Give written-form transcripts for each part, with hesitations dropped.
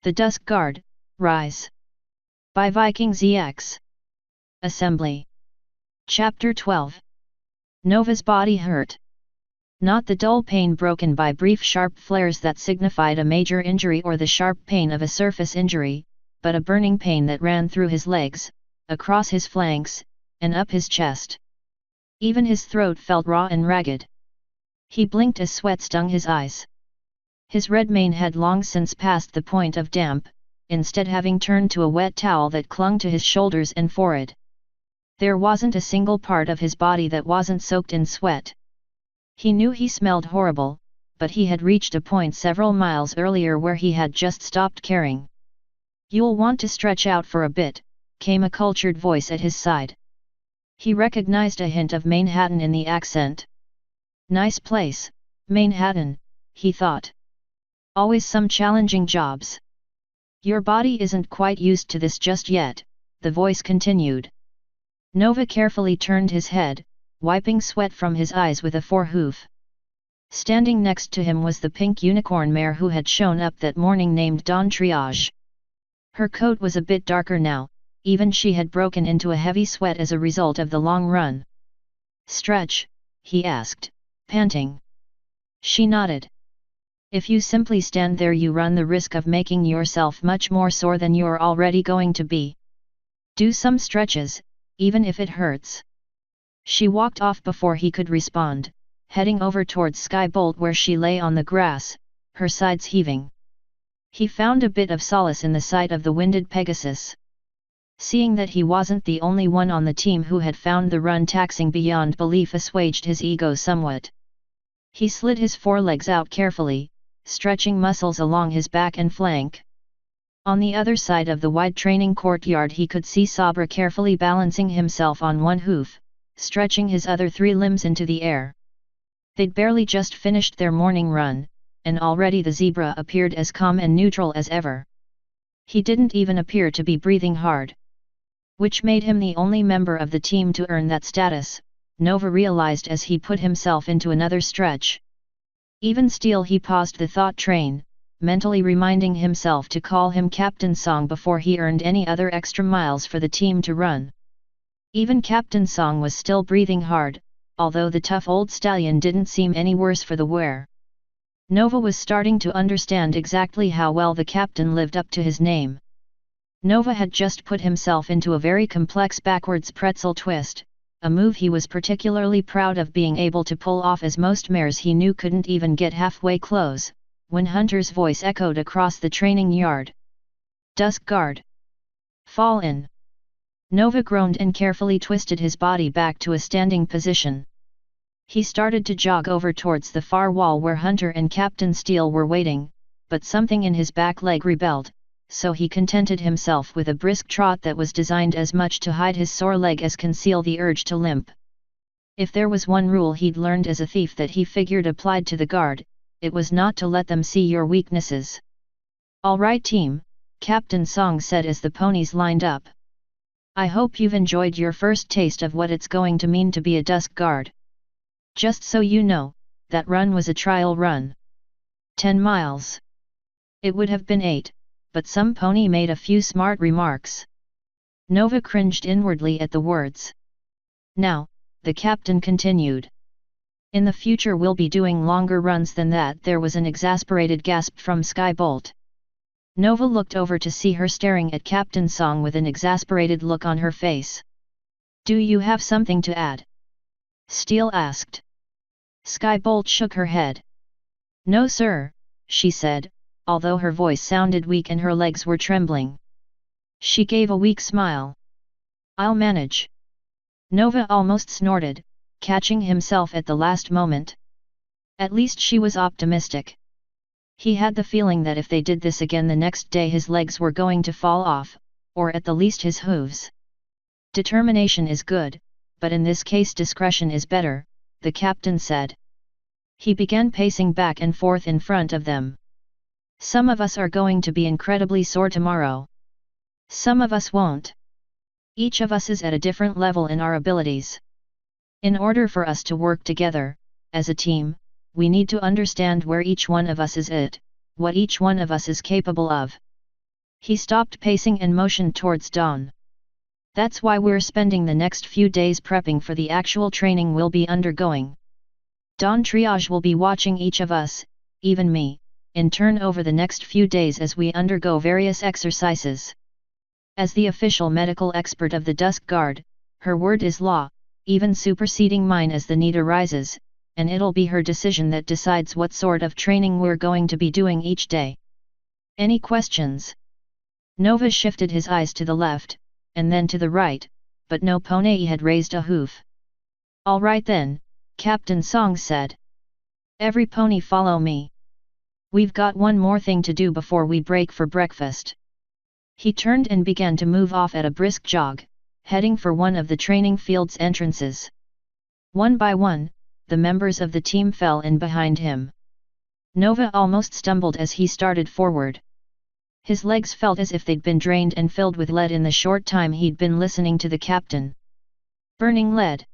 The Dusk Guard, Rise. By Viking ZX. Assembly. Chapter 12. Nova's body hurt. Not the dull pain broken by brief sharp flares that signified a major injury or the sharp pain of a surface injury, but a burning pain that ran through his legs, across his flanks, and up his chest. Even his throat felt raw and ragged. He blinked as sweat stung his eyes. His red mane had long since passed the point of damp, instead having turned to a wet towel that clung to his shoulders and forehead. There wasn't a single part of his body that wasn't soaked in sweat. He knew he smelled horrible, but he had reached a point several miles earlier where he had just stopped caring. "You'll want to stretch out for a bit," came a cultured voice at his side. He recognized a hint of Manhattan in the accent. Nice place, Manhattan, he thought. Always some challenging jobs. Your body isn't quite used to this just yet, the voice continued. Nova carefully turned his head, wiping sweat from his eyes with a forehoof. Standing next to him was the pink unicorn mare who had shown up that morning, named Dawn Triage. Her coat was a bit darker now, even she had broken into a heavy sweat as a result of the long run. "Stretch?" he asked, panting. She nodded. "If you simply stand there you run the risk of making yourself much more sore than you're already going to be. Do some stretches, even if it hurts." She walked off before he could respond, heading over towards Skybolt where she lay on the grass, her sides heaving. He found a bit of solace in the sight of the winded Pegasus. Seeing that he wasn't the only one on the team who had found the run taxing beyond belief assuaged his ego somewhat. He slid his forelegs out carefully, stretching muscles along his back and flank. On the other side of the wide training courtyard he could see Sabra carefully balancing himself on one hoof, stretching his other 3 limbs into the air. They'd barely just finished their morning run, and already the zebra appeared as calm and neutral as ever. He didn't even appear to be breathing hard. Which made him the only member of the team to earn that status, Nova realized as he put himself into another stretch. Even still he paused the thought train, mentally reminding himself to call him Captain Song before he earned any other extra miles for the team to run. Even Captain Song was still breathing hard, although the tough old stallion didn't seem any worse for the wear. Nova was starting to understand exactly how well the captain lived up to his name. Nova had just put himself into a very complex backwards pretzel twist, a move he was particularly proud of being able to pull off, as most mares he knew couldn't even get halfway close, when Hunter's voice echoed across the training yard. "Dusk Guard. Fall in." Nova groaned and carefully twisted his body back to a standing position. He started to jog over towards the far wall where Hunter and Captain Steele were waiting, but something in his back leg rebelled, so he contented himself with a brisk trot that was designed as much to hide his sore leg as conceal the urge to limp. If there was one rule he'd learned as a thief that he figured applied to the guard, it was not to let them see your weaknesses. "All right team," Captain Song said as the ponies lined up. "I hope you've enjoyed your first taste of what it's going to mean to be a Dusk Guard. Just so you know, that run was a trial run. 10 miles. It would have been 8, but some pony made a few smart remarks." Nova cringed inwardly at the words. "Now," the captain continued, "in the future we'll be doing longer runs than that." There was an exasperated gasp from Skybolt. Nova looked over to see her staring at Captain Song with an exasperated look on her face. "Do you have something to add?" Steele asked. Skybolt shook her head. "No sir," she said, although her voice sounded weak and her legs were trembling. She gave a weak smile. "I'll manage." Nova almost snorted, catching himself at the last moment. At least she was optimistic. He had the feeling that if they did this again the next day his legs were going to fall off, or at the least his hooves. "Determination is good, but in this case discretion is better," the captain said. He began pacing back and forth in front of them. "Some of us are going to be incredibly sore tomorrow. Some of us won't. Each of us is at a different level in our abilities. In order for us to work together, as a team, we need to understand where each one of us is at, what each one of us is capable of. He stopped pacing and motioned towards Dawn. That's why we're spending the next few days prepping for the actual training we'll be undergoing. Dawn Triage will be watching each of us, even me, in turn over the next few days as we undergo various exercises. As the official medical expert of the Dusk Guard, her word is law, even superseding mine as the need arises, and it'll be her decision that decides what sort of training we're going to be doing each day. Any questions? Nova shifted his eyes to the left, and then to the right, but no pony had raised a hoof. All right then, Captain Song said. Every pony follow me. We've got one more thing to do before we break for breakfast. He turned and began to move off at a brisk jog, heading for one of the training field's entrances. One by one, the members of the team fell in behind him. Nova almost stumbled as he started forward. His legs felt as if they'd been drained and filled with lead in the short time he'd been listening to the captain. Burning lead.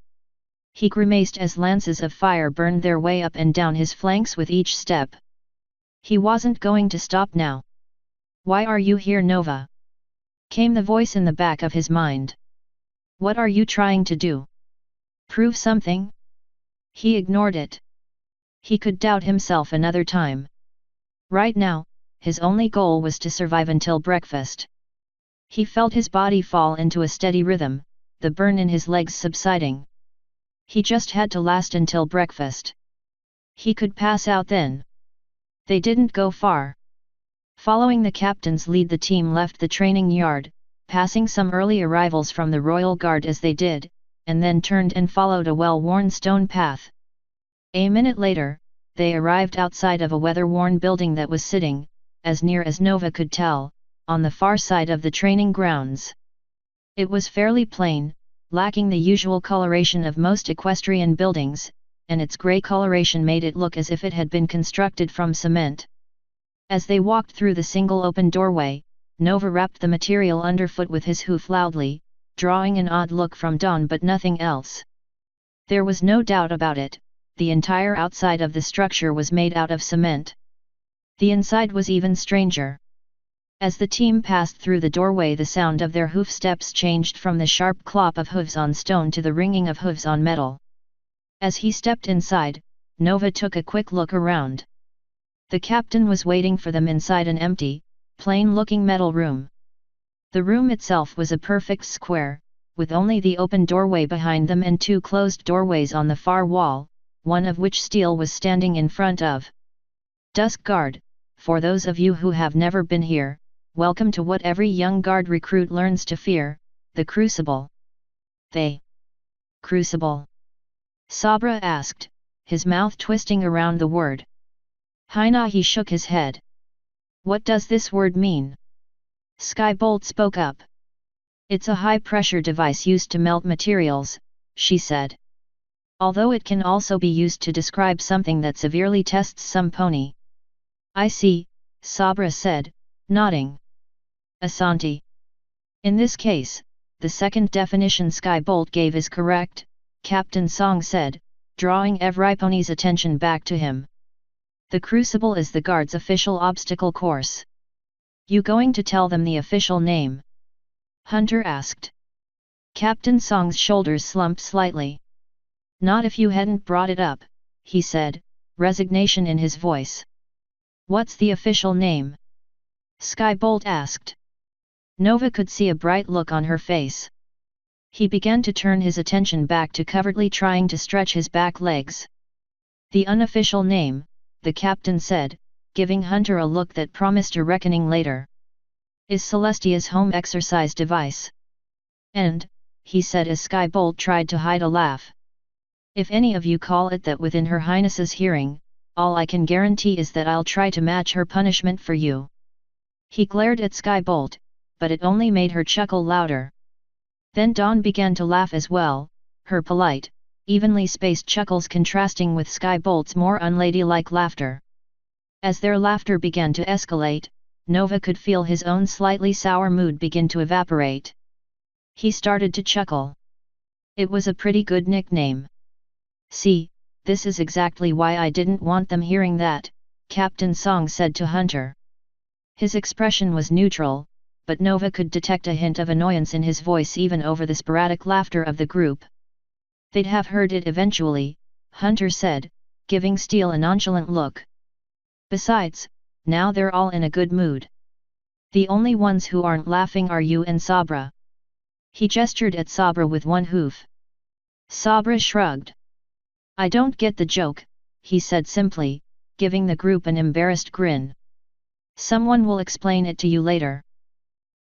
He grimaced as lances of fire burned their way up and down his flanks with each step. He wasn't going to stop now. Why are you here, Nova? Came the voice in the back of his mind. What are you trying to do? Prove something? He ignored it. He could doubt himself another time. Right now, his only goal was to survive until breakfast. He felt his body fall into a steady rhythm, the burn in his legs subsiding. He just had to last until breakfast. He could pass out then. They didn't go far. Following the captain's lead, the team left the training yard, passing some early arrivals from the Royal Guard as they did, and then turned and followed a well-worn stone path. A minute later, they arrived outside of a weather-worn building that was sitting, as near as Nova could tell, on the far side of the training grounds. It was fairly plain, lacking the usual coloration of most equestrian buildings, and its grey coloration made it look as if it had been constructed from cement. As they walked through the single open doorway, Nova rapped the material underfoot with his hoof loudly, drawing an odd look from Dawn but nothing else. There was no doubt about it, the entire outside of the structure was made out of cement. The inside was even stranger. As the team passed through the doorway, the sound of their hoof steps changed from the sharp clop of hooves on stone to the ringing of hooves on metal. As he stepped inside, Nova took a quick look around. The captain was waiting for them inside an empty, plain-looking metal room. The room itself was a perfect square, with only the open doorway behind them and two closed doorways on the far wall, one of which steel was standing in front of. Dusk Guard, for those of you who have never been here, welcome to what every young guard recruit learns to fear, the crucible. Crucible? Sabra asked, his mouth twisting around the word. Haina, he shook his head. What does this word mean? Skybolt spoke up. It's a high-pressure device used to melt materials, she said. Although it can also be used to describe something that severely tests some pony. I see, Sabra said, nodding. Asante. In this case, the second definition Skybolt gave is correct, Captain Song said, drawing every pony's attention back to him. The crucible is the guard's official obstacle course. You going to tell them the official name? Hunter asked. Captain Song's shoulders slumped slightly. Not if you hadn't brought it up, he said, resignation in his voice. What's the official name? Skybolt asked. Nova could see a bright look on her face. He began to turn his attention back to covertly trying to stretch his back legs. The unofficial name, the captain said, giving Hunter a look that promised a reckoning later, is Celestia's home exercise device. And, he said as Skybolt tried to hide a laugh. If any of you call it that within Her Highness's hearing, all I can guarantee is that I'll try to match her punishment for you. He glared at Skybolt, but it only made her chuckle louder. Then Dawn began to laugh as well, her polite, evenly spaced chuckles contrasting with Skybolt's more unladylike laughter. As their laughter began to escalate, Nova could feel his own slightly sour mood begin to evaporate. He started to chuckle. It was a pretty good nickname. See, this is exactly why I didn't want them hearing that, Captain Song said to Hunter. His expression was neutral, but Nova could detect a hint of annoyance in his voice even over the sporadic laughter of the group. "They'd have heard it eventually," Hunter said, giving Steele a nonchalant look. "Besides, now they're all in a good mood. The only ones who aren't laughing are you and Sabra." He gestured at Sabra with one hoof. Sabra shrugged. "I don't get the joke," he said simply, giving the group an embarrassed grin. "Someone will explain it to you later.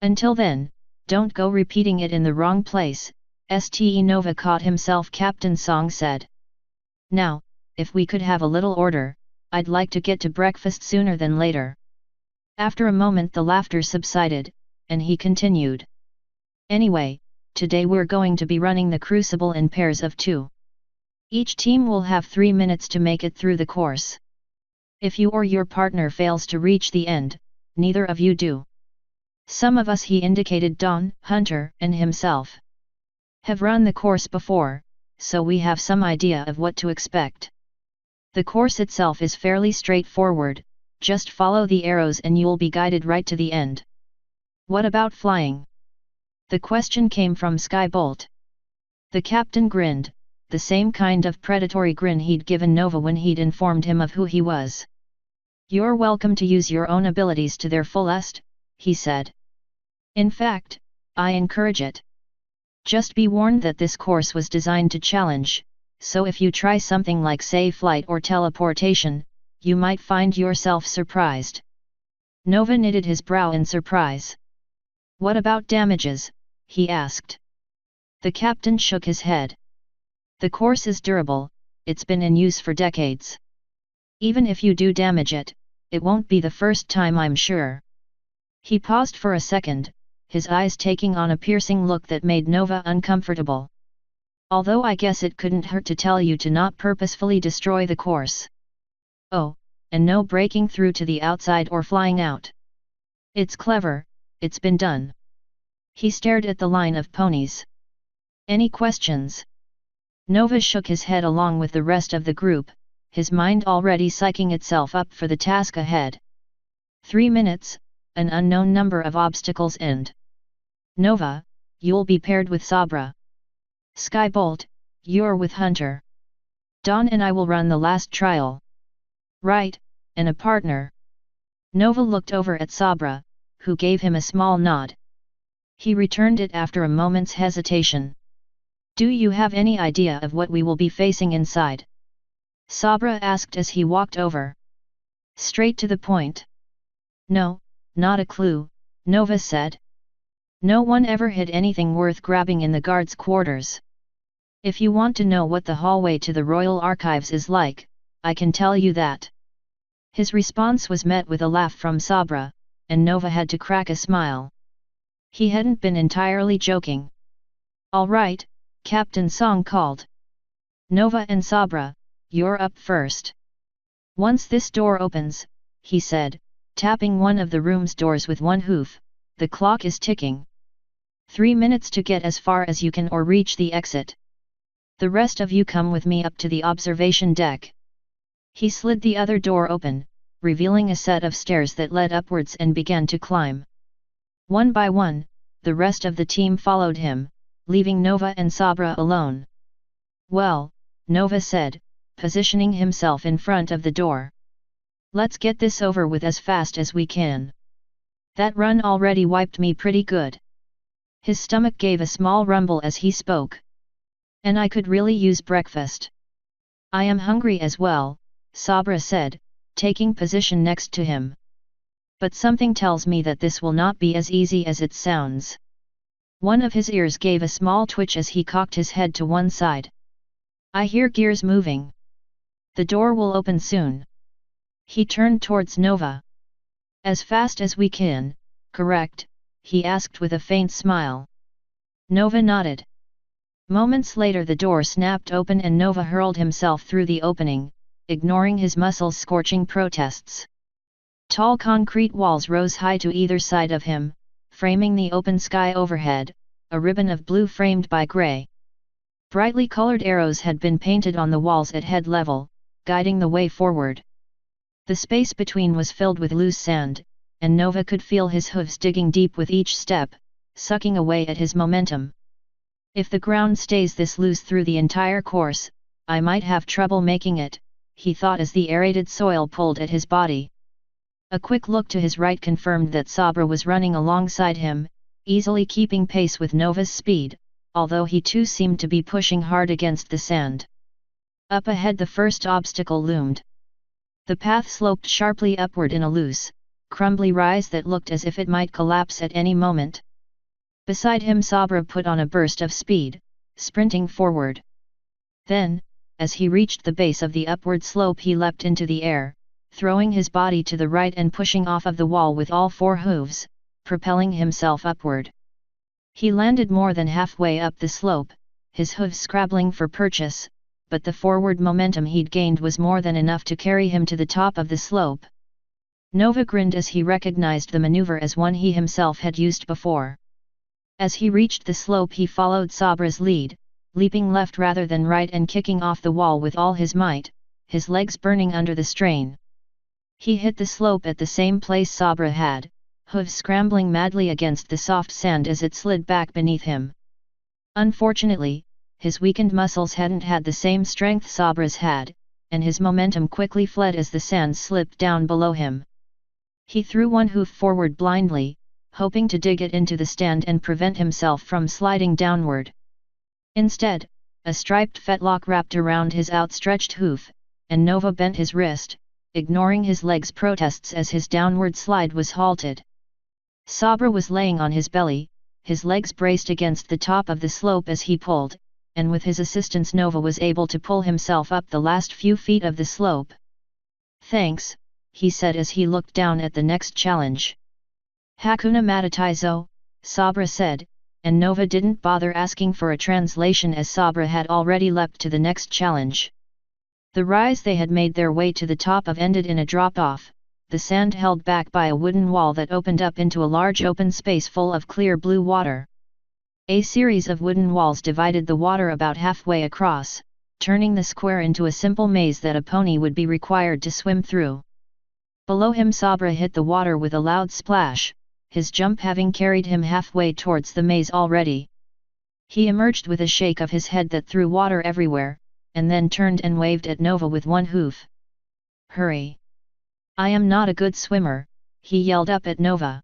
Until then, don't go repeating it in the wrong place," Ste Nova caught himself. Captain Song said. "Now, if we could have a little order, I'd like to get to breakfast sooner than later." After a moment the laughter subsided, and he continued. "Anyway, today we're going to be running the crucible in pairs of 2. Each team will have 3 minutes to make it through the course. If you or your partner fails to reach the end, neither of you do. Some of us," he indicated Don, Hunter, and himself, "have run the course before, so we have some idea of what to expect. The course itself is fairly straightforward, just follow the arrows and you'll be guided right to the end." "What about flying?" The question came from Skybolt. The captain grinned, the same kind of predatory grin he'd given Nova when he'd informed him of who he was. "You're welcome to use your own abilities to their fullest," he said. "In fact, I encourage it. Just be warned that this course was designed to challenge, so if you try something like say flight or teleportation, you might find yourself surprised." Nova knitted his brow in surprise. "What about damages?" he asked. The captain shook his head. "The course is durable, it's been in use for decades. Even if you do damage it, it won't be the first time, I'm sure." He paused for a second, his eyes taking on a piercing look that made Nova uncomfortable. "Although I guess it couldn't hurt to tell you to not purposefully destroy the course. Oh, and no breaking through to the outside or flying out. It's clever, it's been done." He stared at the line of ponies. "Any questions?" Nova shook his head along with the rest of the group, his mind already psyching itself up for the task ahead. 3 minutes, an unknown number of obstacles and... "Nova, you'll be paired with Sabra. Skybolt, you're with Hunter. Dawn and I will run the last trial." "Right, and a partner." Nova looked over at Sabra, who gave him a small nod. He returned it after a moment's hesitation. "Do you have any idea of what we will be facing inside?" Sabra asked as he walked over. "Straight to the point." "No, not a clue," Nova said. "No one ever hid anything worth grabbing in the guards' quarters. If you want to know what the hallway to the Royal Archives is like, I can tell you that." His response was met with a laugh from Sabra, and Nova had to crack a smile. He hadn't been entirely joking. "All right," Captain Song called. "Nova and Sabra, you're up first. Once this door opens," he said, tapping one of the room's doors with one hoof, "the clock is ticking. 3 minutes to get as far as you can or reach the exit. The rest of you come with me up to the observation deck." He slid the other door open, revealing a set of stairs that led upwards and began to climb. One by one, the rest of the team followed him, leaving Nova and Sabra alone. "Well," Nova said, positioning himself in front of the door. "Let's get this over with as fast as we can. That run already wiped me pretty good." His stomach gave a small rumble as he spoke. "And I could really use breakfast." "I am hungry as well," Sabra said, taking position next to him. "But something tells me that this will not be as easy as it sounds." One of his ears gave a small twitch as he cocked his head to one side. "I hear gears moving. The door will open soon." He turned towards Nova. "As fast as we can, correct?" he asked with a faint smile. Nova nodded. Moments later the door snapped open and Nova hurled himself through the opening, ignoring his muscles' scorching protests. Tall concrete walls rose high to either side of him, framing the open sky overhead, a ribbon of blue framed by grey. Brightly colored arrows had been painted on the walls at head level, guiding the way forward. The space between was filled with loose sand, and Nova could feel his hooves digging deep with each step, sucking away at his momentum. If the ground stays this loose through the entire course, I might have trouble making it, he thought as the aerated soil pulled at his body. A quick look to his right confirmed that Sabra was running alongside him, easily keeping pace with Nova's speed, although he too seemed to be pushing hard against the sand. Up ahead the first obstacle loomed. The path sloped sharply upward in a loose, crumbly rise that looked as if it might collapse at any moment. Beside him Sabra put on a burst of speed, sprinting forward. Then, as he reached the base of the upward slope he leapt into the air, throwing his body to the right and pushing off of the wall with all four hooves, propelling himself upward. He landed more than halfway up the slope, his hooves scrabbling for purchase, but the forward momentum he'd gained was more than enough to carry him to the top of the slope. Nova grinned as he recognized the maneuver as one he himself had used before. As he reached the slope he followed Sabra's lead, leaping left rather than right and kicking off the wall with all his might, his legs burning under the strain. He hit the slope at the same place Sabra had, hooves scrambling madly against the soft sand as it slid back beneath him. Unfortunately, his weakened muscles hadn't had the same strength Sabra's had, and his momentum quickly fled as the sand slipped down below him. He threw one hoof forward blindly, hoping to dig it into the stand and prevent himself from sliding downward. Instead, a striped fetlock wrapped around his outstretched hoof, and Nova bent his wrist, ignoring his legs' protests as his downward slide was halted. Sabra was laying on his belly, his legs braced against the top of the slope as he pulled, and with his assistance Nova was able to pull himself up the last few feet of the slope. "Thanks," he said as he looked down at the next challenge. "Hakuna Matatizo," Sabra said, and Nova didn't bother asking for a translation as Sabra had already leapt to the next challenge. The rise they had made their way to the top of ended in a drop-off, the sand held back by a wooden wall that opened up into a large open space full of clear blue water. A series of wooden walls divided the water about halfway across, turning the square into a simple maze that a pony would be required to swim through. Below him Sabra hit the water with a loud splash, his jump having carried him halfway towards the maze already. He emerged with a shake of his head that threw water everywhere, and then turned and waved at Nova with one hoof. "Hurry! I am not a good swimmer," he yelled up at Nova.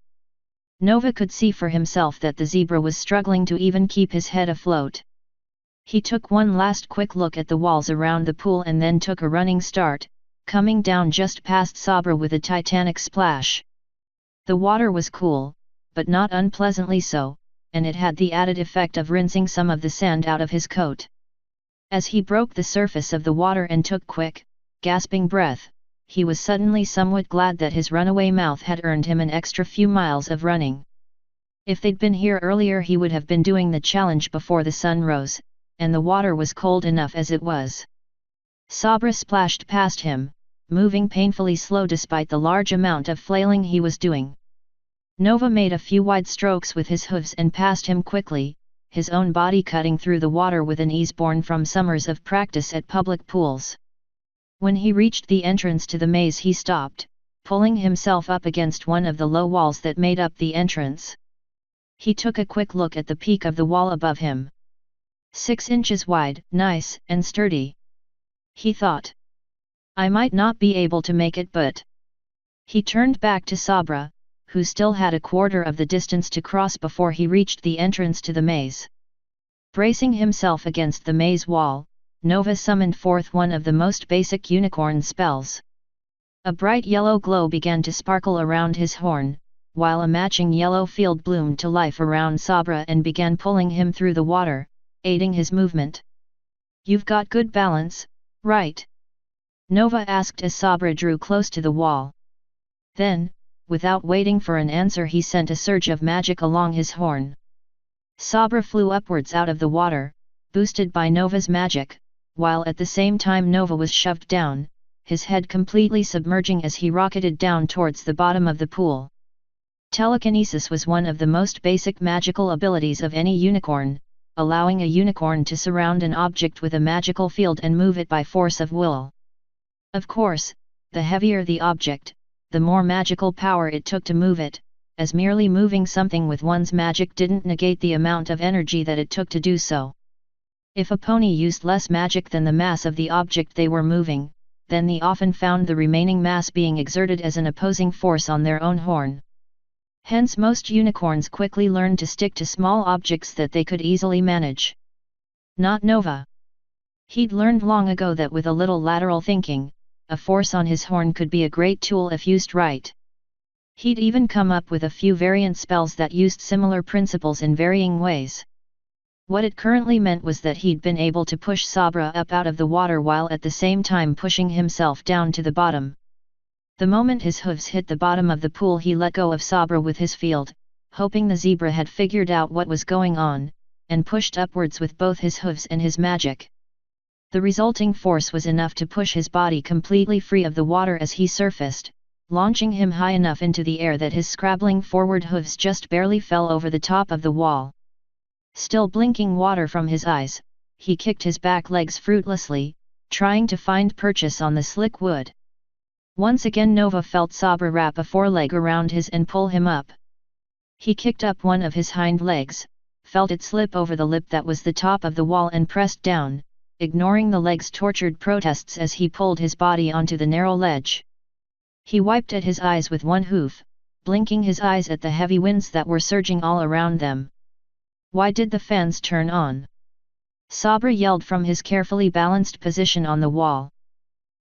Nova could see for himself that the zebra was struggling to even keep his head afloat. He took one last quick look at the walls around the pool and then took a running start, coming down just past Sabra with a titanic splash. The water was cool, but not unpleasantly so, and it had the added effect of rinsing some of the sand out of his coat. As he broke the surface of the water and took quick, gasping breath, he was suddenly somewhat glad that his runaway mouth had earned him an extra few miles of running. If they'd been here earlier he would have been doing the challenge before the sun rose, and the water was cold enough as it was. Sabra splashed past him, moving painfully slow despite the large amount of flailing he was doing. Nova made a few wide strokes with his hooves and passed him quickly, his own body cutting through the water with an ease born from summers of practice at public pools. When he reached the entrance to the maze he stopped, pulling himself up against one of the low walls that made up the entrance. He took a quick look at the peak of the wall above him. 6 inches wide, nice and sturdy. He thought. I might not be able to make it but... He turned back to Sabra, who still had a quarter of the distance to cross before he reached the entrance to the maze. Bracing himself against the maze wall, Nova summoned forth one of the most basic unicorn spells. A bright yellow glow began to sparkle around his horn, while a matching yellow field bloomed to life around Sabra and began pulling him through the water, aiding his movement. "You've got good balance, right?" Nova asked as Sabra drew close to the wall. Then, without waiting for an answer he sent a surge of magic along his horn. Sabra flew upwards out of the water, boosted by Nova's magic, while at the same time Nova was shoved down, his head completely submerging as he rocketed down towards the bottom of the pool. Telekinesis was one of the most basic magical abilities of any unicorn, allowing a unicorn to surround an object with a magical field and move it by force of will. Of course, the heavier the object, the more magical power it took to move it, as merely moving something with one's magic didn't negate the amount of energy that it took to do so. If a pony used less magic than the mass of the object they were moving, then they often found the remaining mass being exerted as an opposing force on their own horn. Hence most unicorns quickly learned to stick to small objects that they could easily manage. Not Nova. He'd learned long ago that with a little lateral thinking, a force on his horn could be a great tool if used right. He'd even come up with a few variant spells that used similar principles in varying ways. What it currently meant was that he'd been able to push Sabra up out of the water while at the same time pushing himself down to the bottom. The moment his hooves hit the bottom of the pool, he let go of Sabra with his field, hoping the zebra had figured out what was going on, and pushed upwards with both his hooves and his magic. The resulting force was enough to push his body completely free of the water as he surfaced, launching him high enough into the air that his scrabbling forward hooves just barely fell over the top of the wall. Still blinking water from his eyes, he kicked his back legs fruitlessly, trying to find purchase on the slick wood. Once again Nova felt Sabra wrap a foreleg around his and pull him up. He kicked up one of his hind legs, felt it slip over the lip that was the top of the wall and pressed down, ignoring the leg's tortured protests as he pulled his body onto the narrow ledge. He wiped at his eyes with one hoof, blinking his eyes at the heavy winds that were surging all around them. Why did the fans turn on? Sabra yelled from his carefully balanced position on the wall.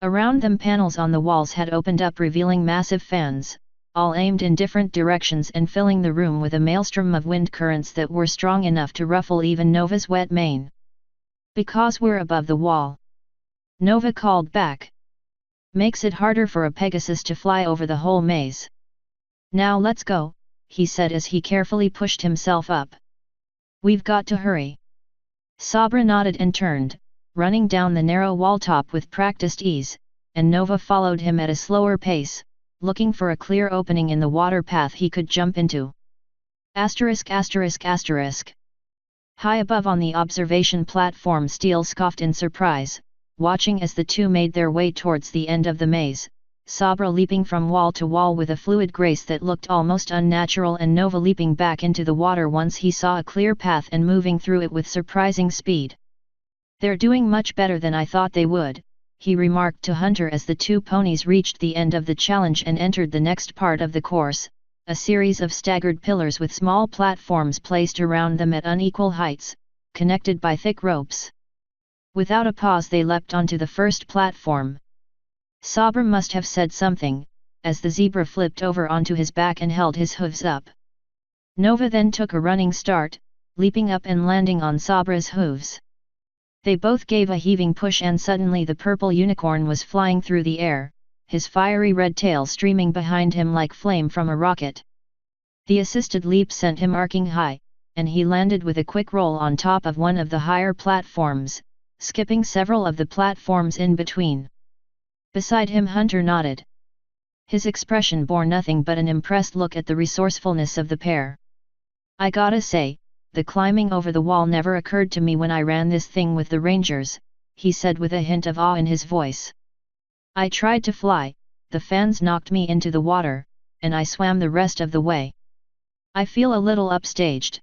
Around them panels on the walls had opened up revealing massive fans, all aimed in different directions and filling the room with a maelstrom of wind currents that were strong enough to ruffle even Nova's wet mane. Because we're above the wall. Nova called back. Makes it harder for a Pegasus to fly over the whole maze. Now let's go, he said as he carefully pushed himself up. We've got to hurry. Sabra nodded and turned, running down the narrow wall top with practiced ease, and Nova followed him at a slower pace, looking for a clear opening in the water path he could jump into. Asterisk asterisk asterisk. High above on the observation platform, Steele scoffed in surprise, watching as the two made their way towards the end of the maze, Sabra leaping from wall to wall with a fluid grace that looked almost unnatural, and Nova leaping back into the water once he saw a clear path and moving through it with surprising speed. They're doing much better than I thought they would, he remarked to Hunter as the two ponies reached the end of the challenge and entered the next part of the course, a series of staggered pillars with small platforms placed around them at unequal heights, connected by thick ropes. Without a pause they leapt onto the first platform. Sabra must have said something, as the zebra flipped over onto his back and held his hooves up. Nova then took a running start, leaping up and landing on Sabra's hooves. They both gave a heaving push and suddenly the purple unicorn was flying through the air, his fiery red tail streaming behind him like flame from a rocket. The assisted leap sent him arcing high, and he landed with a quick roll on top of one of the higher platforms, skipping several of the platforms in between. Beside him Hunter nodded. His expression bore nothing but an impressed look at the resourcefulness of the pair. I gotta say, the climbing over the wall never occurred to me when I ran this thing with the Rangers, he said with a hint of awe in his voice. I tried to fly, the fans knocked me into the water, and I swam the rest of the way. I feel a little upstaged.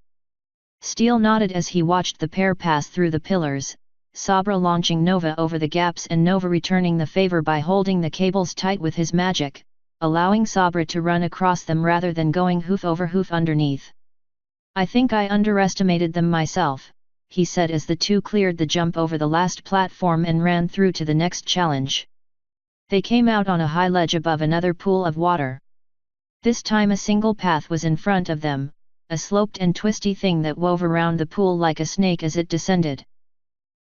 Steele nodded as he watched the pair pass through the pillars, Sabra launching Nova over the gaps and Nova returning the favor by holding the cables tight with his magic, allowing Sabra to run across them rather than going hoof over hoof underneath. I think I underestimated them myself, he said as the two cleared the jump over the last platform and ran through to the next challenge. They came out on a high ledge above another pool of water. This time a single path was in front of them, a sloped and twisty thing that wove around the pool like a snake as it descended.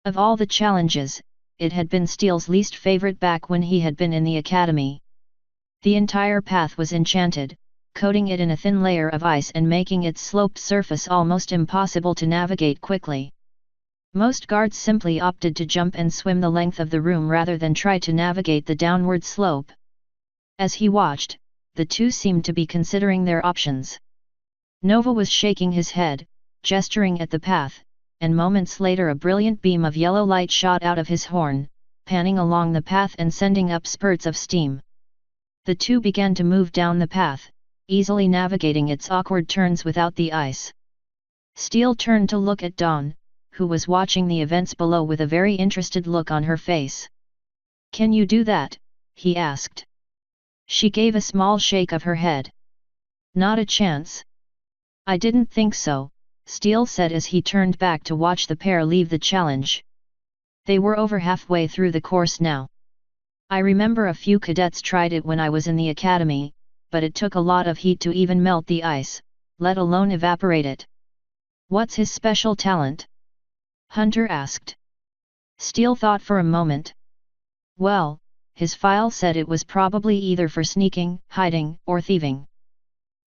Of all the challenges, it had been Steele's least favorite back when he had been in the academy. The entire path was enchanted, coating it in a thin layer of ice and making its sloped surface almost impossible to navigate quickly. Most guards simply opted to jump and swim the length of the room rather than try to navigate the downward slope. As he watched, the two seemed to be considering their options. Nova was shaking his head, gesturing at the path, and moments later a brilliant beam of yellow light shot out of his horn, panning along the path and sending up spurts of steam. The two began to move down the path, easily navigating its awkward turns without the ice. Steel turned to look at Dawn, who was watching the events below with a very interested look on her face. "Can you do that?" he asked. She gave a small shake of her head. "Not a chance." "I didn't think so," Steel said as he turned back to watch the pair leave the challenge. They were over halfway through the course now. "I remember a few cadets tried it when I was in the academy, but it took a lot of heat to even melt the ice, let alone evaporate it." "What's his special talent?" Hunter asked. Steel thought for a moment. "Well, his file said it was probably either for sneaking, hiding, or thieving."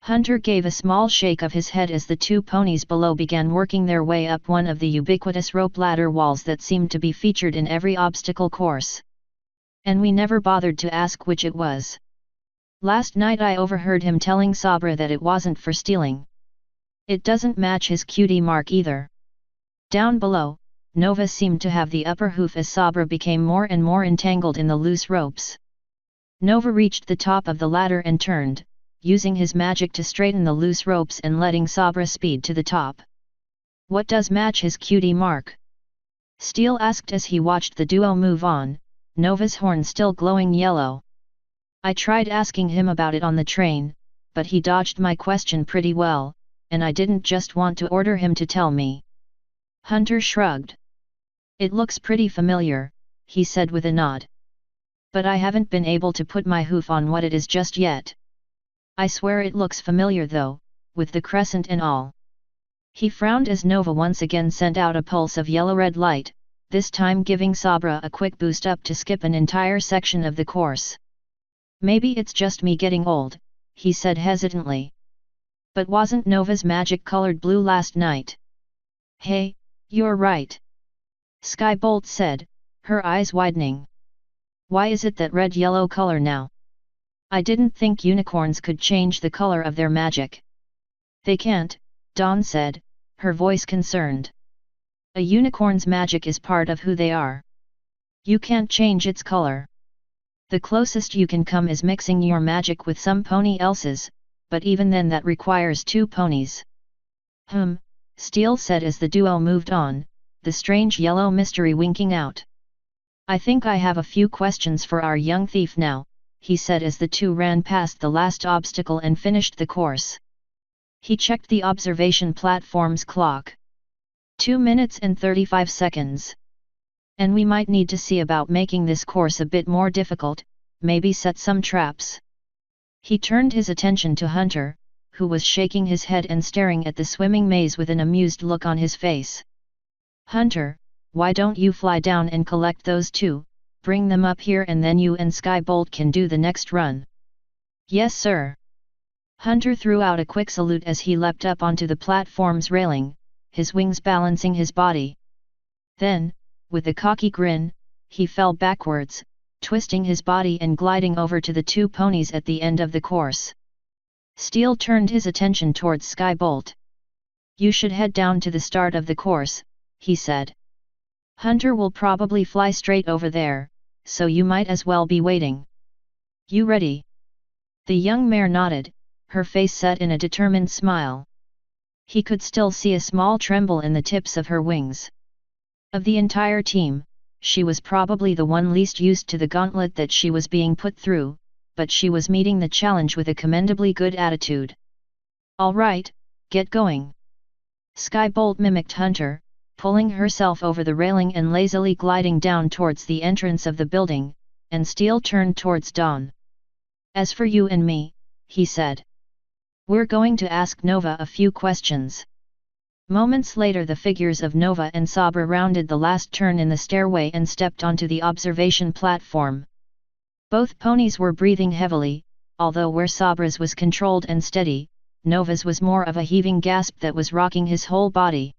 Hunter gave a small shake of his head as the two ponies below began working their way up one of the ubiquitous rope ladder walls that seemed to be featured in every obstacle course. "And we never bothered to ask which it was. Last night I overheard him telling Sabra that it wasn't for stealing. It doesn't match his cutie mark either." Down below, Nova seemed to have the upper hoof as Sabra became more and more entangled in the loose ropes. Nova reached the top of the ladder and turned, using his magic to straighten the loose ropes and letting Sabra speed to the top. "What does match his cutie mark?" Steel asked as he watched the duo move on, Nova's horn still glowing yellow. "I tried asking him about it on the train, but he dodged my question pretty well, and I didn't just want to order him to tell me." Hunter shrugged. "It looks pretty familiar," he said with a nod. "But I haven't been able to put my hoof on what it is just yet. I swear it looks familiar though, with the crescent and all." He frowned as Nova once again sent out a pulse of yellow-red light, this time giving Sabra a quick boost up to skip an entire section of the course. "Maybe it's just me getting old," he said hesitantly. "But wasn't Nova's magic colored blue last night?" "Hey, you're right," Skybolt said, her eyes widening. "Why is it that red-yellow color now? I didn't think unicorns could change the color of their magic." "They can't," Dawn said, her voice concerned. "A unicorn's magic is part of who they are. You can't change its color. The closest you can come is mixing your magic with some pony else's, but even then that requires two ponies." Steel said as the duo moved on, the strange yellow mystery winking out. "I think I have a few questions for our young thief now," he said as the two ran past the last obstacle and finished the course. He checked the observation platform's clock. 2 minutes and 35 seconds. "And we might need to see about making this course a bit more difficult, maybe set some traps." He turned his attention to Hunter, who was shaking his head and staring at the swimming maze with an amused look on his face. "Hunter, why don't you fly down and collect those two, bring them up here and then you and Skybolt can do the next run." "Yes sir." Hunter threw out a quick salute as he leapt up onto the platform's railing, his wings balancing his body. Then, with a cocky grin, he fell backwards, twisting his body and gliding over to the two ponies at the end of the course. Steel turned his attention towards Skybolt. "You should head down to the start of the course," he said. "Hunter will probably fly straight over there, so you might as well be waiting. You ready?" The young mare nodded, her face set in a determined smile. He could still see a small tremble in the tips of her wings. Of the entire team, she was probably the one least used to the gauntlet that she was being put through, but she was meeting the challenge with a commendably good attitude. "All right, get going." Skybolt mimicked Hunter, pulling herself over the railing and lazily gliding down towards the entrance of the building, and Steel turned towards Dawn. "As for you and me," he said, "we're going to ask Nova a few questions." Moments later the figures of Nova and Sabra rounded the last turn in the stairway and stepped onto the observation platform. Both ponies were breathing heavily, although where Sabra's was controlled and steady, Nova's was more of a heaving gasp that was rocking his whole body.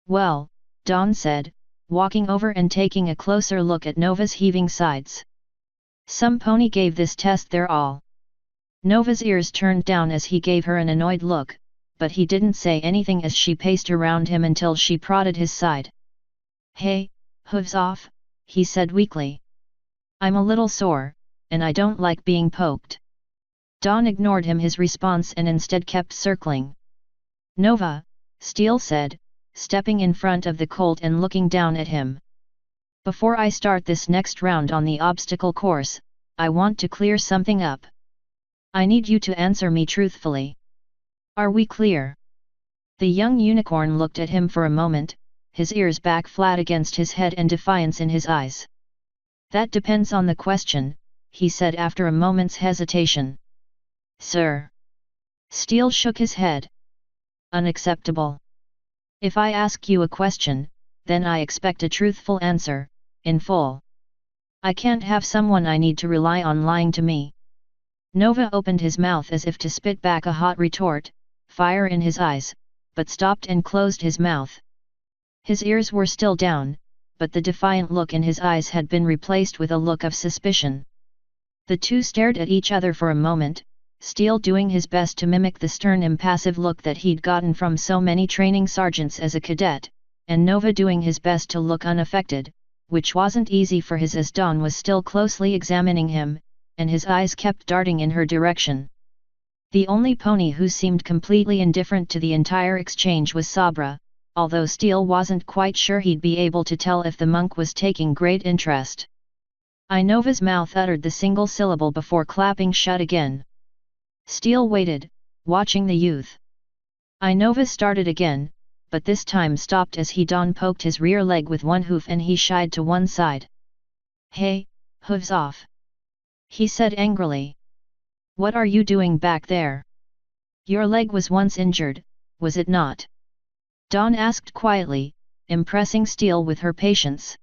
"Well," Dawn said, walking over and taking a closer look at Nova's heaving sides. "Some pony gave this test their all." Nova's ears turned down as he gave her an annoyed look, but he didn't say anything as she paced around him until she prodded his side. "Hey, hooves off," he said weakly. "I'm a little sore, and I don't like being poked." Dawn ignored his response and instead kept circling. Nova, Steel said, stepping in front of the colt and looking down at him. Before I start this next round on the obstacle course, I want to clear something up. I need you to answer me truthfully. Are we clear? The young unicorn looked at him for a moment, his ears back flat against his head and defiance in his eyes. That depends on the question, he said after a moment's hesitation. Sir. Steel shook his head. Unacceptable. If I ask you a question, then I expect a truthful answer, in full. I can't have someone I need to rely on lying to me. Nova opened his mouth as if to spit back a hot retort, fire in his eyes, but stopped and closed his mouth. His ears were still down, but the defiant look in his eyes had been replaced with a look of suspicion. The two stared at each other for a moment, Steel doing his best to mimic the stern impassive look that he'd gotten from so many training sergeants as a cadet, and Nova doing his best to look unaffected, which wasn't easy for his as Dawn was still closely examining him, and his eyes kept darting in her direction. The only pony who seemed completely indifferent to the entire exchange was Sabra, although Steel wasn't quite sure he'd be able to tell if the monk was taking great interest. Nova's mouth uttered the single syllable before clapping shut again. Steel waited, watching the youth. Nova started again, but this time stopped as Dawn poked his rear leg with one hoof and he shied to one side. Hey, hooves off! He said angrily. What are you doing back there? Your leg was once injured, was it not? Dawn asked quietly, impressing Steel with her patience.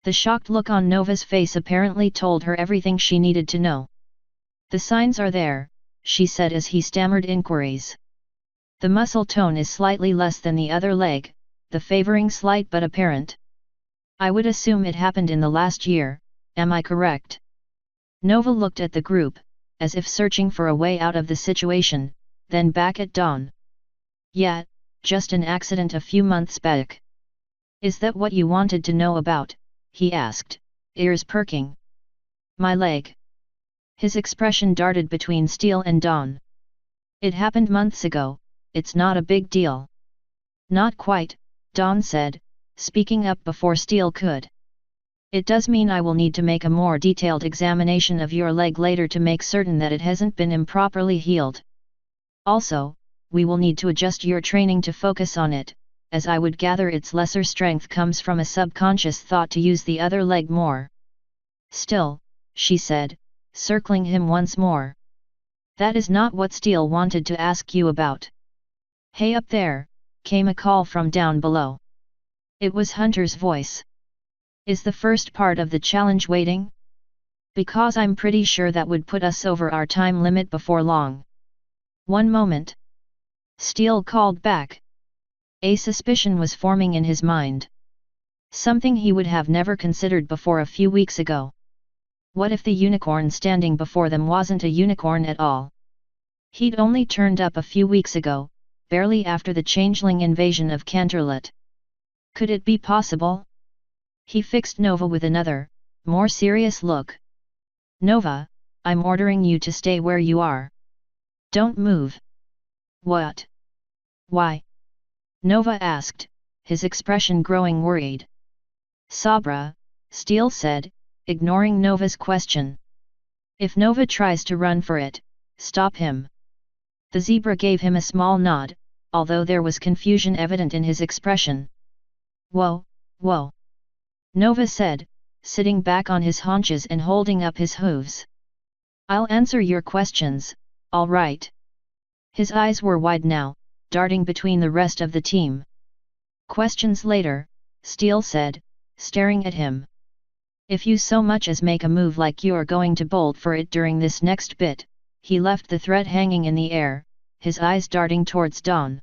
The shocked look on Nova's face apparently told her everything she needed to know. The signs are there, she said as he stammered inquiries. The muscle tone is slightly less than the other leg, the favoring slight but apparent. I would assume it happened in the last year, am I correct? Nova looked at the group, as if searching for a way out of the situation, then back at Dawn. Yeah, just an accident a few months back. Is that what you wanted to know about? He asked, ears perking. My leg. His expression darted between Steel and Dawn. It happened months ago, it's not a big deal. Not quite, Dawn said, speaking up before Steel could. It does mean I will need to make a more detailed examination of your leg later to make certain that it hasn't been improperly healed. Also, we will need to adjust your training to focus on it, as I would gather its lesser strength comes from a subconscious thought to use the other leg more. Still, she said, circling him once more. That is not what Steel wanted to ask you about. Hey up there, came a call from down below. It was Hunter's voice. Is the first part of the challenge waiting? Because I'm pretty sure that would put us over our time limit before long. One moment. Steel called back. A suspicion was forming in his mind. Something he would have never considered before a few weeks ago. What if the unicorn standing before them wasn't a unicorn at all? He'd only turned up a few weeks ago, barely after the changeling invasion of Canterlot. Could it be possible? He fixed Nova with another, more serious look. Nova, I'm ordering you to stay where you are. Don't move. What? Why? Nova asked, his expression growing worried. Sabra, Steel said, ignoring Nova's question. If Nova tries to run for it, stop him. The zebra gave him a small nod, although there was confusion evident in his expression. Whoa, whoa. Nova said, sitting back on his haunches and holding up his hooves. I'll answer your questions, all right. His eyes were wide now, darting between the rest of the team. Questions later, Steel said, staring at him. If you so much as make a move like you're going to bolt for it during this next bit, he left the threat hanging in the air, his eyes darting towards Dawn.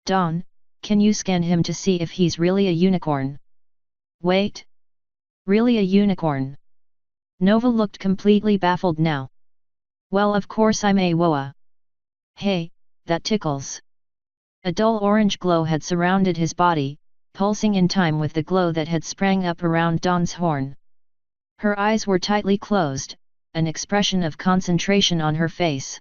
Dawn, can you scan him to see if he's really a unicorn? Wait. Really a unicorn? Nova looked completely baffled now. Well, of course I'm a woa. Hey, that tickles. A dull orange glow had surrounded his body, pulsing in time with the glow that had sprang up around Dawn's horn. Her eyes were tightly closed, an expression of concentration on her face.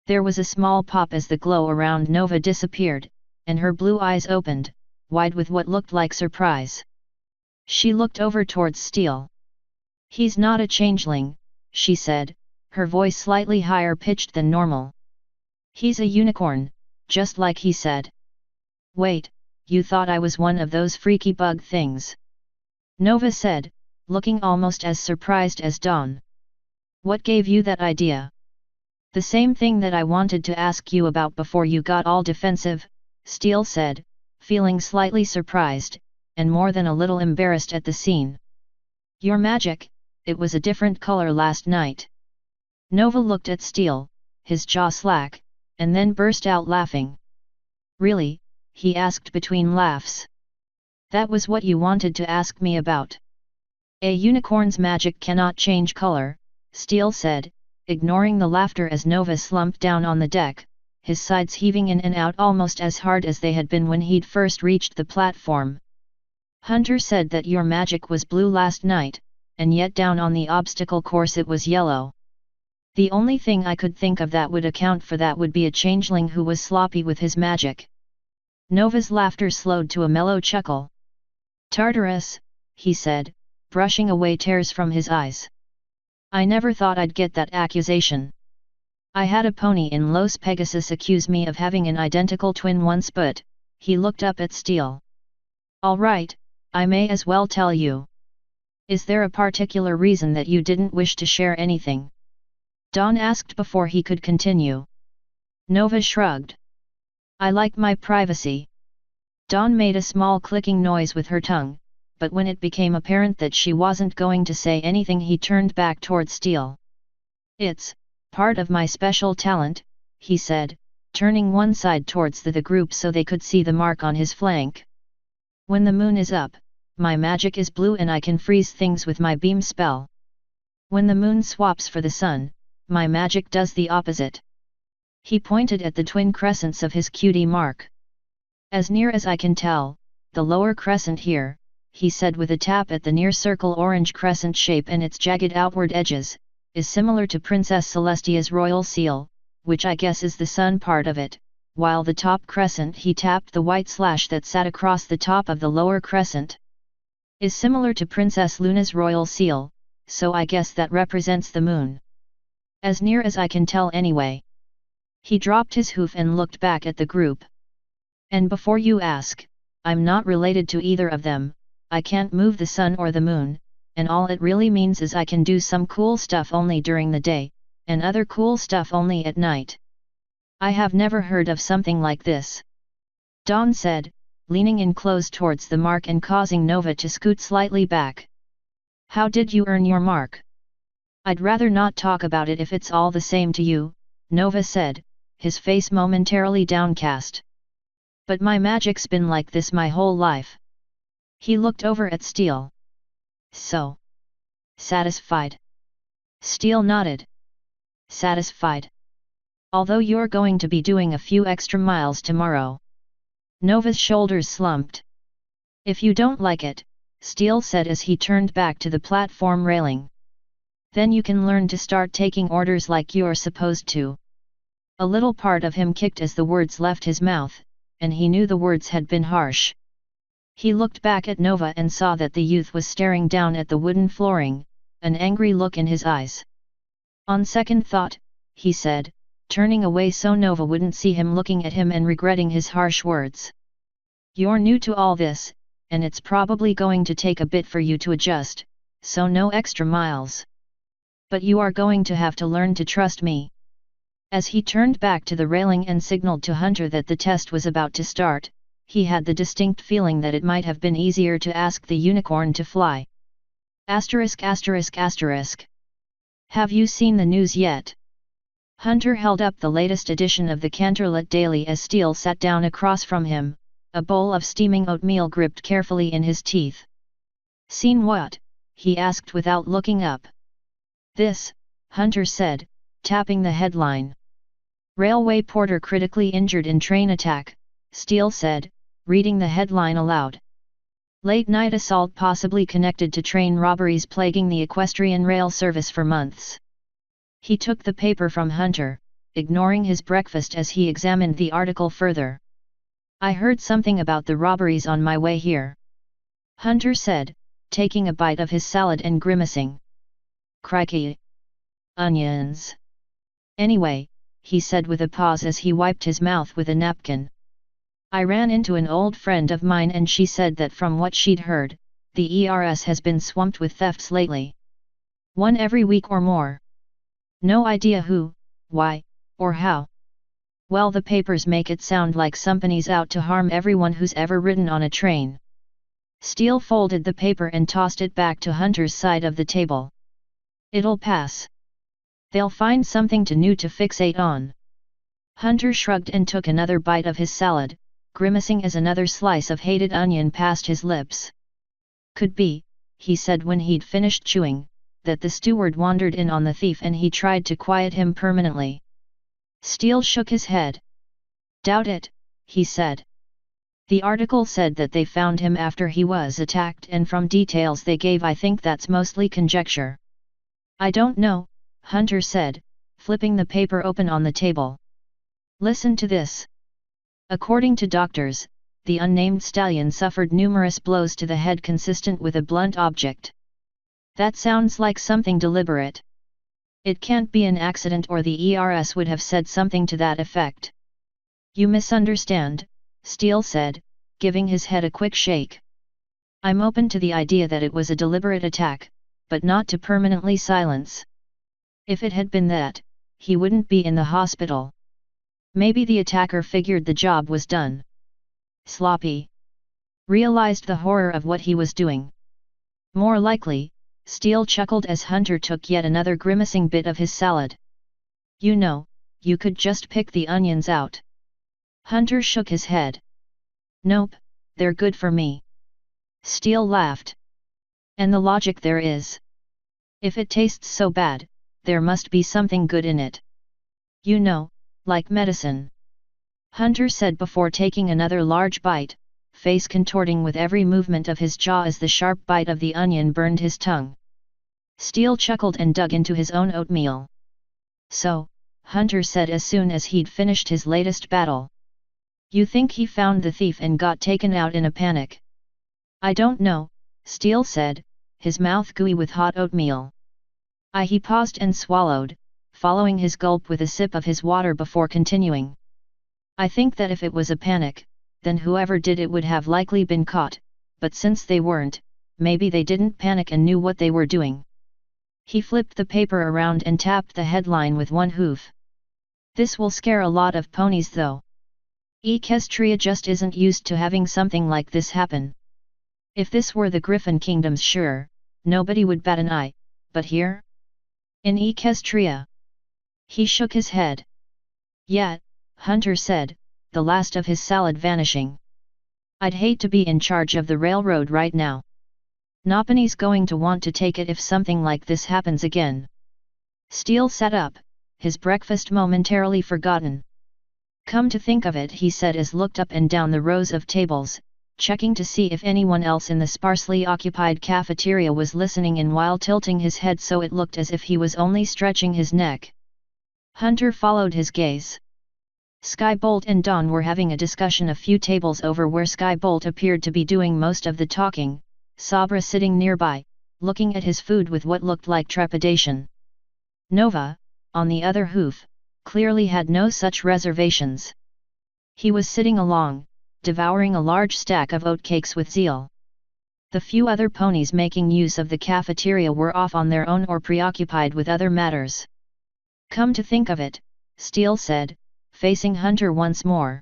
There was a small pop as the glow around Nova disappeared, and her blue eyes opened, wide with what looked like surprise. She looked over towards Steel. "He's not a changeling," she said, her voice slightly higher pitched than normal. "He's a unicorn, just like he said." "Wait, you thought I was one of those freaky bug things?" Nova said, looking almost as surprised as Dawn. "What gave you that idea?" "The same thing that I wanted to ask you about before you got all defensive," Steel said, feeling slightly surprised, and more than a little embarrassed at the scene. "Your magic, it was a different color last night." Nova looked at Steel, his jaw slack, and then burst out laughing. "Really?" he asked between laughs. "That was what you wanted to ask me about?" "A unicorn's magic cannot change color," Steel said, ignoring the laughter as Nova slumped down on the deck, his sides heaving in and out almost as hard as they had been when he'd first reached the platform. "Hunter said that your magic was blue last night, and yet down on the obstacle course it was yellow. The only thing I could think of that would account for that would be a changeling who was sloppy with his magic." Nova's laughter slowed to a mellow chuckle. "Tartarus," he said, brushing away tears from his eyes. "I never thought I'd get that accusation. I had a pony in Los Pegasus accuse me of having an identical twin once, but..." He looked up at Steel. "All right, I may as well tell you. Is there a particular reason that you didn't wish to share anything?" Dawn asked before he could continue. Nova shrugged. "I like my privacy." Dawn made a small clicking noise with her tongue, but when it became apparent that she wasn't going to say anything, he turned back toward Steel. "It's part of my special talent," he said, turning one side towards the group so they could see the mark on his flank. "When the moon is up, my magic is blue and I can freeze things with my beam spell. When the moon swaps for the sun, my magic does the opposite." He pointed at the twin crescents of his cutie mark. "As near as I can tell, the lower crescent here," he said with a tap at the near circle orange crescent shape and its jagged outward edges, "is similar to Princess Celestia's royal seal, which I guess is the sun part of it, while the top crescent," he tapped the white slash that sat across the top of the lower crescent, "is similar to Princess Luna's royal seal, so I guess that represents the moon. As near as I can tell anyway." He dropped his hoof and looked back at the group. "And before you ask, I'm not related to either of them, I can't move the sun or the moon, and all it really means is I can do some cool stuff only during the day, and other cool stuff only at night. I have never heard of something like this," Dawn said, leaning in close towards the mark and causing Nova to scoot slightly back. "How did you earn your mark?" "I'd rather not talk about it if it's all the same to you," Nova said, his face momentarily downcast. "But my magic's been like this my whole life." He looked over at Steel. "So? Satisfied?" Steel nodded. "Satisfied. Although you're going to be doing a few extra miles tomorrow." Nova's shoulders slumped. "If you don't like it," Steel said as he turned back to the platform railing, "then you can learn to start taking orders like you're supposed to." A little part of him kicked as the words left his mouth, and he knew the words had been harsh. He looked back at Nova and saw that the youth was staring down at the wooden flooring, an angry look in his eyes. "On second thought," he said, turning away so Nova wouldn't see him looking at him and regretting his harsh words. "You're new to all this, and it's probably going to take a bit for you to adjust, so no extra miles. But you are going to have to learn to trust me." As he turned back to the railing and signaled to Hunter that the test was about to start, he had the distinct feeling that it might have been easier to ask the unicorn to fly. *******. Have you seen the news yet?" Hunter held up the latest edition of the Canterlot Daily as Steel sat down across from him, a bowl of steaming oatmeal gripped carefully in his teeth. "Seen what?" he asked without looking up. "This," Hunter said, tapping the headline. "Railway porter critically injured in train attack," Steel said, reading the headline aloud. "Late-night assault possibly connected to train robberies plaguing the equestrian rail service for months." He took the paper from Hunter, ignoring his breakfast as he examined the article further. I heard something about the robberies on my way here, Hunter said, taking a bite of his salad and grimacing. Crikey! Onions! Anyway, he said with a pause as he wiped his mouth with a napkin. I ran into an old friend of mine and she said that from what she'd heard, the ERS has been swamped with thefts lately. One every week or more. No idea who, why, or how. Well, the papers make it sound like somebody's out to harm everyone who's ever ridden on a train. Steele folded the paper and tossed it back to Hunter's side of the table. It'll pass. They'll find something new to fixate on. Hunter shrugged and took another bite of his salad, grimacing as another slice of hated onion passed his lips. Could be, he said when he'd finished chewing, that the steward wandered in on the thief and he tried to quiet him permanently. Steele shook his head. Doubt it, he said. The article said that they found him after he was attacked, and from details they gave I think that's mostly conjecture. I don't know, Hunter said, flipping the paper open on the table. Listen to this. According to doctors, the unnamed stallion suffered numerous blows to the head consistent with a blunt object. That sounds like something deliberate. It can't be an accident or the ERS would have said something to that effect. You misunderstand, Steele said, giving his head a quick shake. I'm open to the idea that it was a deliberate attack, but not to permanently silence. If it had been that, he wouldn't be in the hospital. Maybe the attacker figured the job was done. Sloppy. Realized the horror of what he was doing. More likely, Steele chuckled as Hunter took yet another grimacing bit of his salad. You know, you could just pick the onions out. Hunter shook his head. Nope, they're good for me. Steele laughed. And the logic there is. If it tastes so bad, there must be something good in it. You know, like medicine. Hunter said before taking another large bite, face contorting with every movement of his jaw as the sharp bite of the onion burned his tongue. Steele chuckled and dug into his own oatmeal. So, Hunter said as soon as he'd finished his latest battle. You think he found the thief and got taken out in a panic? I don't know, Steele said, his mouth gooey with hot oatmeal. He paused and swallowed, following his gulp with a sip of his water before continuing. I think that if it was a panic, then whoever did it would have likely been caught, but since they weren't, maybe they didn't panic and knew what they were doing. He flipped the paper around and tapped the headline with one hoof. This will scare a lot of ponies though. Equestria just isn't used to having something like this happen. If this were the Griffin Kingdoms, sure, nobody would bat an eye, but here? In Equestria? He shook his head. Yeah, Hunter said, the last of his salad vanishing. I'd hate to be in charge of the railroad right now. Nobody's going to want to take it if something like this happens again. Steele sat up, his breakfast momentarily forgotten. Come to think of it, he said as looked up and down the rows of tables, checking to see if anyone else in the sparsely occupied cafeteria was listening in while tilting his head so it looked as if he was only stretching his neck. Hunter followed his gaze. Skybolt and Dawn were having a discussion a few tables over where Skybolt appeared to be doing most of the talking, Sabra sitting nearby, looking at his food with what looked like trepidation. Nova, on the other hoof, clearly had no such reservations. He was sitting along, devouring a large stack of oatcakes with zeal. The few other ponies making use of the cafeteria were off on their own or preoccupied with other matters. Come to think of it, Steele said, facing Hunter once more.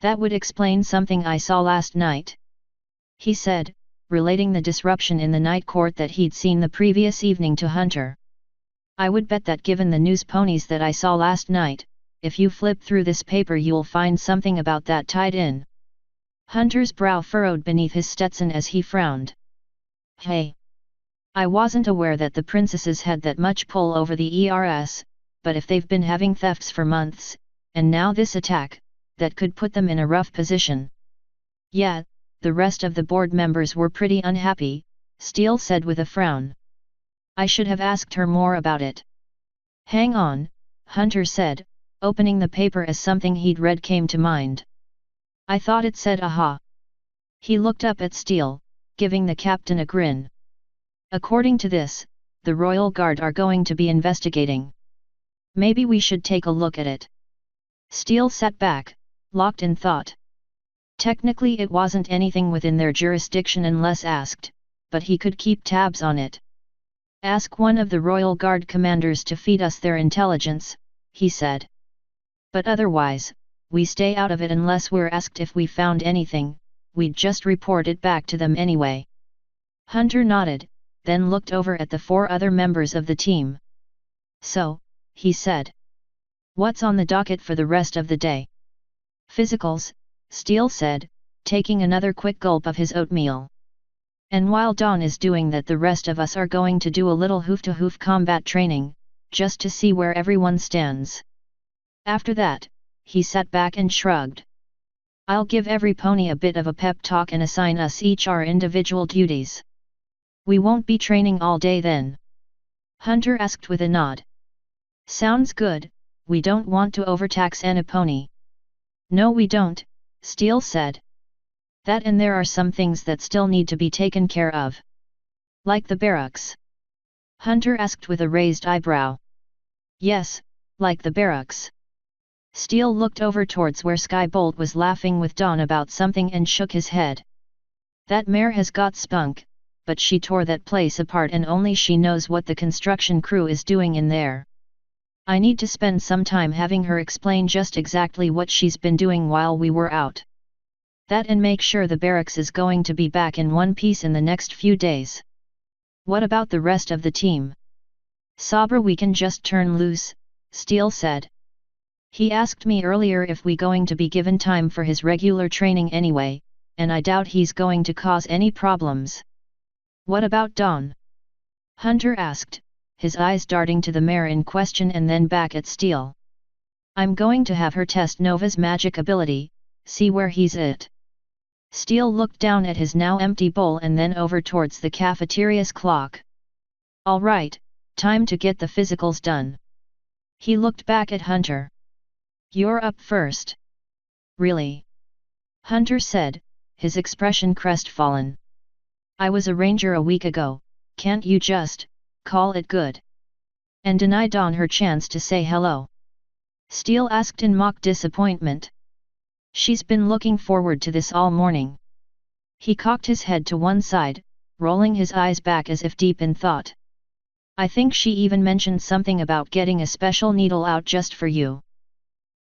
That would explain something I saw last night. He said, relating the disruption in the night court that he'd seen the previous evening to Hunter. I would bet that given the news ponies that I saw last night, if you flip through this paper you'll find something about that tied in. Hunter's brow furrowed beneath his Stetson as he frowned. Hey! I wasn't aware that the princesses had that much pull over the ERS, but if they've been having thefts for months, and now this attack, that could put them in a rough position. Yeah, the rest of the board members were pretty unhappy, Steele said with a frown. I should have asked her more about it. Hang on, Hunter said, opening the paper as something he'd read came to mind. I thought it said aha. He looked up at Steele, giving the captain a grin. According to this, the Royal Guard are going to be investigating. Maybe we should take a look at it. Steele sat back, locked in thought. Technically it wasn't anything within their jurisdiction unless asked, but he could keep tabs on it. Ask one of the Royal Guard commanders to feed us their intelligence, he said. But otherwise, we stay out of it unless we're asked if we found anything, we'd just report it back to them anyway. Hunter nodded, then looked over at the 4 other members of the team. So, he said. What's on the docket for the rest of the day? Physicals, Steele said, taking another quick gulp of his oatmeal. And while Dawn is doing that, the rest of us are going to do a little hoof-to-hoof combat training, just to see where everyone stands. After that, he sat back and shrugged. I'll give every pony a bit of a pep talk and assign us each our individual duties. We won't be training all day then? Hunter asked with a nod. Sounds good, we don't want to overtax any pony. No we don't, Steele said. That and there are some things that still need to be taken care of. Like the barracks? Hunter asked with a raised eyebrow. Yes, like the barracks. Steele looked over towards where Skybolt was laughing with Dawn about something and shook his head. That mare has got spunk, but she tore that place apart and only she knows what the construction crew is doing in there. I need to spend some time having her explain just exactly what she's been doing while we were out. That and make sure the barracks is going to be back in one piece in the next few days. What about the rest of the team? Sabra we can just turn loose, Steele said. He asked me earlier if we going to be given time for his regular training anyway, and I doubt he's going to cause any problems. What about Dawn? Hunter asked, his eyes darting to the mare in question and then back at Steele. I'm going to have her test Nova's magic ability, see where he's at. Steele looked down at his now empty bowl and then over towards the cafeteria's clock. All right, time to get the physicals done. He looked back at Hunter. You're up first. Really? Hunter said, his expression crestfallen. I was a ranger a week ago, can't you just call it good? And deny Dawn her chance to say hello? Steele asked in mock disappointment. She's been looking forward to this all morning. He cocked his head to one side, rolling his eyes back as if deep in thought. I think she even mentioned something about getting a special needle out just for you.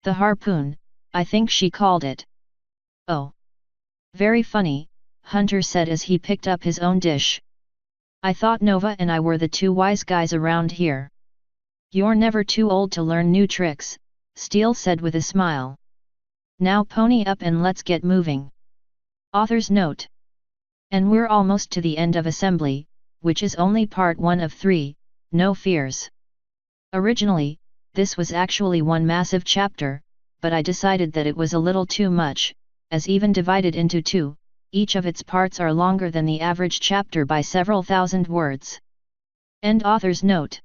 The harpoon, I think she called it. Oh. Very funny, Hunter said as he picked up his own dish. I thought Nova and I were the 2 wise guys around here. You're never too old to learn new tricks, Steele said with a smile. Now pony up and let's get moving. Author's note. And we're almost to the end of assembly, which is only part 1 of 3, no fears. Originally, this was actually one massive chapter, but I decided that it was a little too much, as even divided into 2, each of its parts are longer than the average chapter by several thousand words. End author's note.